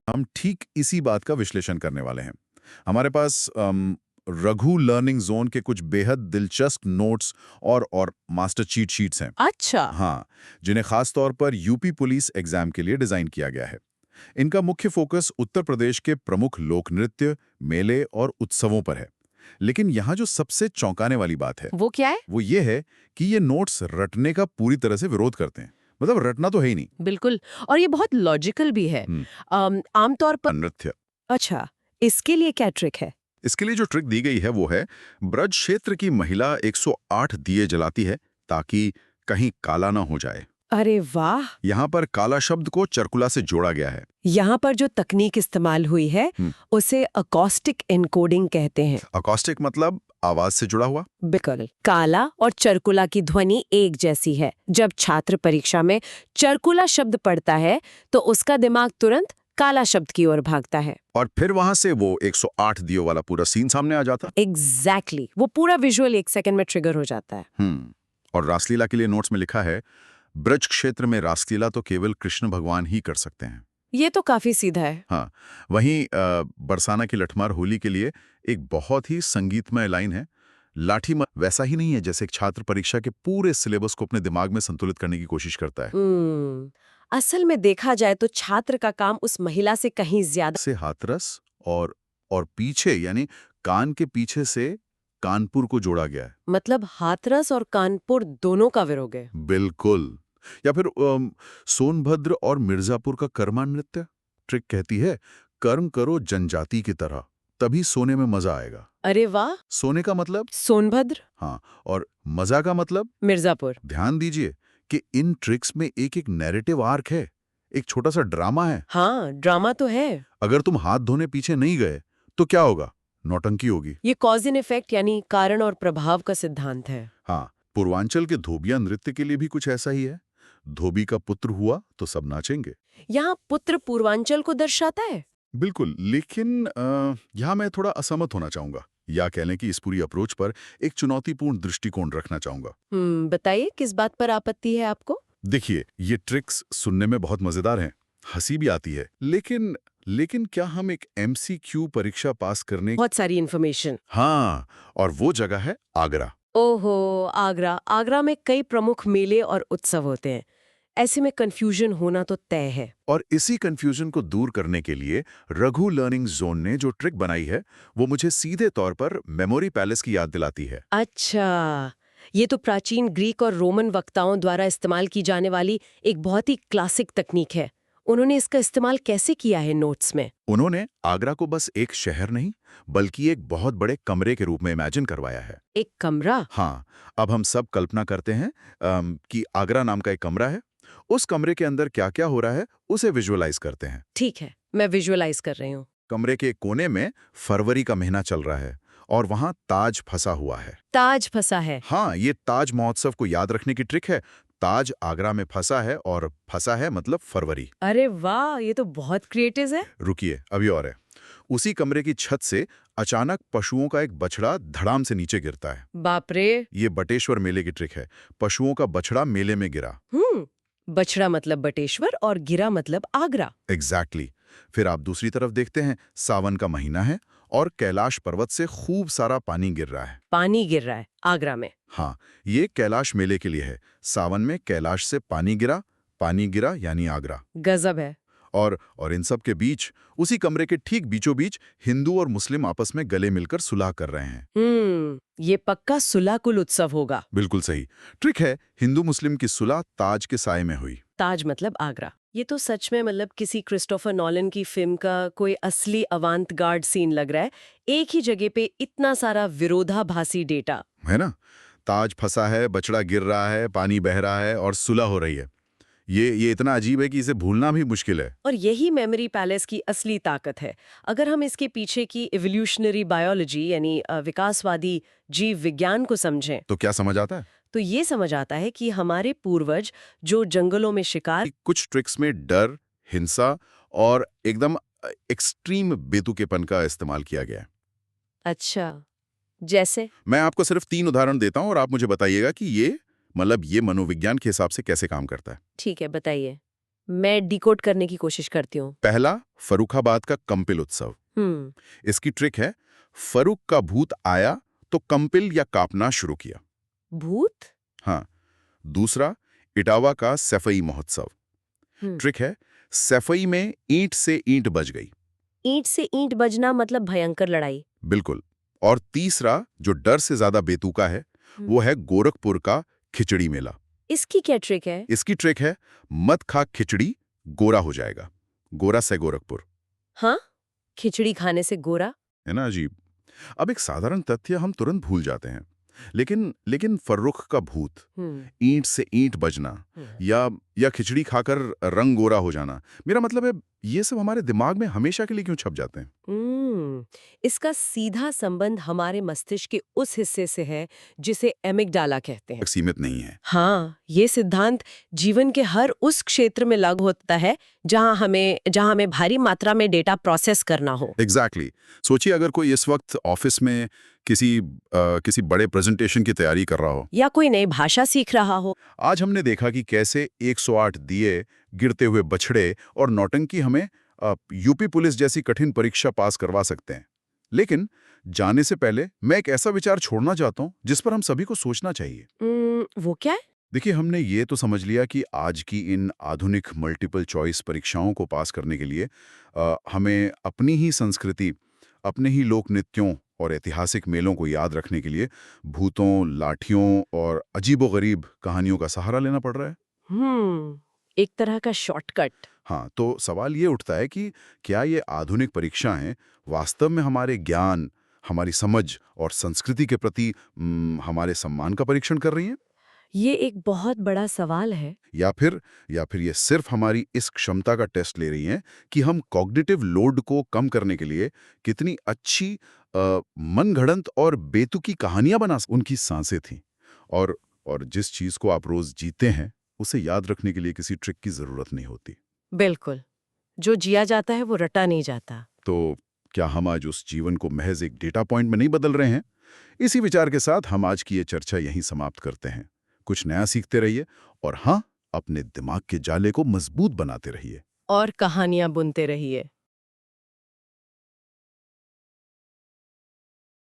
हम ठीक इसी बात का विश्लेषण करने वाले हैं। हमारे पास रघु लर्निंग जोन के कुछ बेहद दिलचस्प नोट्स और मास्टर चीट शीट्स हैं। अच्छा। हाँ, जिन्हें खास तौर पर यूपी पुलिस एग्जाम के लिए डिजाइन किया गया है। इनका मुख्य फोकस उत्तर प्रदेश के प्रमुख लोक नृत्य, मेले और उत्सवों पर है। लेकिन यहाँ जो सबसे चौंकाने वाली बात है, वो क्या है? वो ये है कि ये नोट्स रटने का पूरी तरह से विरोध करते हैं। मतलब रटना तो है ही नहीं। बिल्कुल। और ये बहुत लॉजिकल भी है। हम्म, आमतौर पर। नृत्य। अच्छा, इसके लिए क्या ट्रिक है? इसके लिए जो ट्रिक दी गई है वो है, ब्रज क्षेत्र की महिला 108 दिए जलाती है ताकि कहीं काला ना हो जाए। अरे वाह! यहाँ पर काला शब्द को चरकुला से जोड़ा गया है। यहाँ पर जो तकनीक इस्तेमाल हुई है उसे अकॉस्टिक एन्कोडिंग कहते हैं। अकॉस्टिक मतलब आवाज से जुड़ा हुआ। बिल्कुल। काला और चरकुला की ध्वनि एक जैसी है। जब छात्र परीक्षा में चरकुला शब्द पढ़ता है तो उसका दिमाग तुरंत काला शब्द की ओर भागता है। और फिर वहां से वो 108 दियो वाला पूरा सीन सामने आ जाता। एग्जैक्टली। वो पूरा विजुअल 1 सेकंड में ट्रिगर हो जाता है। और रासलीला के लिए नोट्स में लिखा है, ब्रज क्षेत्र में रासलीला तो केवल कृष्ण भगवान ही कर सकते हैं। ये तो काफी सीधा है। हाँ, वहीं बरसाना की लठमार होली के लिए एक बहुत ही संगीतमय लाइन है, लाठी वैसा ही नहीं है जैसे एक छात्र परीक्षा के पूरे सिलेबस को अपने दिमाग में संतुलित करने की कोशिश करता है। असल में देखा जाए तो छात्र का काम उस महिला से कहीं ज्यादा से हाथरस और पीछे यानी कान के पीछे से कानपुर को जोड़ा गया है। मतलब हाथरस और कानपुर दोनों का विरोध है। बिल्कुल। या फिर सोनभद्र और मिर्जापुर का कर्मा नृत्य। ट्रिक कहती है, कर्म करो जनजाति की तरह, तभी सोने में मजा आएगा। अरे वाह! सोने का मतलब सोनभद्र। हाँ, और मजा का मतलब मिर्जापुर। ध्यान दीजिए कि इन ट्रिक्स में एक एक नैरेटिव आर्क है, एक छोटा सा ड्रामा है। हाँ, ड्रामा तो है। अगर तुम हाथ धोने पीछे नहीं गए तो क्या होगा? नौटंकी होगी। ये कॉज एंड इफेक्ट यानी कारण और प्रभाव का सिद्धांत है। हाँ, पूर्वांचल के धोबिया नृत्य के लिए भी कुछ ऐसा ही है। धोबी का पुत्र हुआ तो सब नाचेंगे। यहाँ पुत्र पूर्वांचल को दर्शाता है। बिल्कुल, लेकिन यहाँ मैं थोड़ा असहमत होना चाहूंगा, या कह लें कि इस पूरी अप्रोच पर एक चुनौतीपूर्ण दृष्टिकोण रखना चाहूंगा। बताइए किस बात पर आपत्ति है आपको? देखिए, ये ट्रिक्स सुनने में बहुत मजेदार हैं, हंसी भी आती है, लेकिन क्या हम एक एमसीक्यू परीक्षा पास करने। बहुत सारी इन्फॉर्मेशन। हाँ, और वो जगह है आगरा। ओहो, आगरा। आगरा में कई प्रमुख मेले और उत्सव होते हैं। ऐसे में कंफ्यूजन होना तो तय है। और इसी कंफ्यूजन को दूर करने के लिए रघु लर्निंग जोन ने जो ट्रिक बनाई है, वो मुझे सीधे तौर पर मेमोरी पैलेस की याद दिलाती है। अच्छा, ये तो प्राचीन ग्रीक और रोमन वक्ताओं द्वारा इस्तेमाल की जाने वाली एक बहुत ही क्लासिक तकनीक है। उन्होंने इसका इस्तेमाल कैसे किया है नोट्स में? उन्होंने आगरा को बस एक शहर नहीं, बल्कि एक बहुत बड़े कमरे के रूप में इमेजिन करवाया है। एक कमरा? हाँ, अब हम सब कल्पना करते हैं कि आगरा नाम का एक कमरा है। उस कमरे के अंदर क्या क्या हो रहा है उसे विजुअलाइज करते हैं। ठीक है, मैं विजुअलाइज कर रही हूँ। कमरे के कोने में फरवरी का महीना चल रहा है और वहां ताज फंसा हुआ है। ताज फंसा है? हाँ, ये ताज महोत्सव को याद रखने की ट्रिक है। ताज आगरा में फंसा है और फंसा है मतलब फरवरी। अरे वाह, ये तो बहुत क्रिएटिव है। रुकिए, अभी और है। उसी कमरे की छत से अचानक पशुओं का एक बछड़ा धड़ाम से नीचे गिरता है। बाप रे। ये बटेश्वर मेले की ट्रिक है। पशुओं का बछड़ा मेले में गिरा। बछड़ा मतलब बटेश्वर और गिरा मतलब आगरा। एग्जैक्टली। फिर आप दूसरी तरफ देखते हैं, सावन का महीना है और कैलाश पर्वत से खूब सारा पानी गिर रहा है। पानी गिर रहा है आगरा में? हाँ, ये कैलाश मेले के लिए है। सावन में कैलाश से पानी गिरा यानी आगरा। गजब है। और इन सब के बीच, उसी कमरे के ठीक बीचों बीच हिंदू और मुस्लिम आपस में गले मिलकर सुलह कर रहे हैं। ये पक्का सुलह कुल उत्सव होगा। बिल्कुल सही। ट्रिक है, हिंदू मुस्लिम की सुलह ताज के साए में हुई। ताज मतलब आगरा। ये तो सच में मतलब किसी क्रिस्टोफर नॉलन की फिल्म का कोई असली अवांत गार्ड सीन लग रहा है। एक ही जगह पे इतना सारा विरोधाभासी डेटा है ना? ताज फंसा है, बछड़ा गिर रहा है, पानी बह रहा है और सुलह हो रही है। ये इतना अजीब है कि इसे भूलना भी मुश्किल है। और यही मेमोरी पैलेस की असली ताकत है। अगर हम इसके पीछे की इवोल्यूशनरी बायोलॉजी यानी विकासवादी जीव विज्ञान को समझें तो क्या समझ आता है? तो ये समझ आता है कि हमारे पूर्वज जो जंगलों में शिकार। कुछ ट्रिक्स में डर, हिंसा और एकदम एक्सट्रीम बेतुकेपन का इस्तेमाल किया गया है। अच्छा, जैसे? मैं आपको सिर्फ 3 उदाहरण देता हूं और आप मुझे बताइएगा कि ये मनोविज्ञान के हिसाब से कैसे काम करता है। ठीक है, बताइए। मैं डिकोड करने की कोशिश करती हूँ। पहला, फर्रुखाबाद का कंपिल उत्सव। इसकी ट्रिक है, फर्रुख का भूत आया तो कंपिल या कापना शुरू किया। भूत? हाँ। दूसरा, इटावा का सैफई महोत्सव। ट्रिक है, सैफई में ईंट से ईंट बज गई। ईंट से ईंट बजना मतलब भयंकर लड़ाई। बिल्कुल। और तीसरा, जो डर से ज्यादा बेतुका है, वो है गोरखपुर का खिचड़ी मेला। इसकी क्या ट्रिक है? इसकी ट्रिक है, मत खा खिचड़ी, गोरा हो जाएगा। गोरा से गोरखपुर। हाँ, खिचड़ी खाने से गोरा? है ना अजीब। अब एक साधारण तथ्य हम तुरंत भूल जाते हैं, लेकिन फर्रुख का भूत, ईंट से ईंट बजना या खिचड़ी खाकर रंग गोरा हो जाना, मेरा मतलब है ये सब हमारे दिमाग में हमेशा के लिए क्यों छप जाते हैं? इसका सीधा संबंध हमारे मस्तिष्क के उस हिस्से से है जिसे एमिगडाला कहते हैं। सीमित नहीं है। हाँ, ये सिद्धांत जीवन के हर उस क्षेत्र में लागू होता है जहाँ हमें भारी मात्रा में डेटा प्रोसेस करना हो। एग्जैक्टली। सोचिए, अगर कोई इस वक्त ऑफिस में किसी बड़े प्रेजेंटेशन की तैयारी कर रहा हो, या कोई नई भाषा सीख रहा हो। आज हमने देखा कि कैसे 108 दिए, गिरते हुए बछड़े और नौटंकी हमें यूपी पुलिस जैसी कठिन परीक्षा पास करवा सकते हैं। लेकिन जाने से पहले मैं एक ऐसा विचार छोड़ना चाहता हूँ जिस पर हम सभी को सोचना चाहिए। वो क्या है? देखिए, हमने ये तो समझ लिया कि आज की इन आधुनिक मल्टीपल चॉइस परीक्षाओं को पास करने के लिए हमें अपनी ही संस्कृति, अपने ही लोक नृत्यों और ऐतिहासिक मेलों को याद रखने के लिए भूतों, लाठियों और अजीबोगरीब कहानियों का सहारा लेना पड़ रहा है। एक तरह का शॉर्टकट। हाँ, तो सवाल ये उठता है कि क्या ये आधुनिक परीक्षाएं वास्तव में हमारे ज्ञान, हमारी समझ और संस्कृति के प्रति हमारे सम्मान का परीक्षण कर रही हैं? ये एक बहुत बड़ा सवाल है। या फिर ये सिर्फ हमारी इस क्षमता का टेस्ट ले रही हैं कि हम कॉग्निटिव लोड को कम करने के लिए कितनी अच्छी मनगढ़ंत और बेतुकी कहानियां बना उनकी सांसें थीं। और जिस चीज को आप रोज जीते हैं, उसे याद रखने के लिए किसी ट्रिक की जरूरत नहीं होती। बिल्कुल। जो जिया जाता है वो रटा नहीं जाता। तो क्या हम आज उस जीवन को महज एक डेटा पॉइंट में नहीं बदल रहे हैं? इसी विचार के साथ हम आज की ये चर्चा यहीं समाप्त करते हैं। कुछ नया सीखते रहिए और हाँ, अपने दिमाग के जाले को मजबूत बनाते रहिए और कहानियां बुनते रहिए।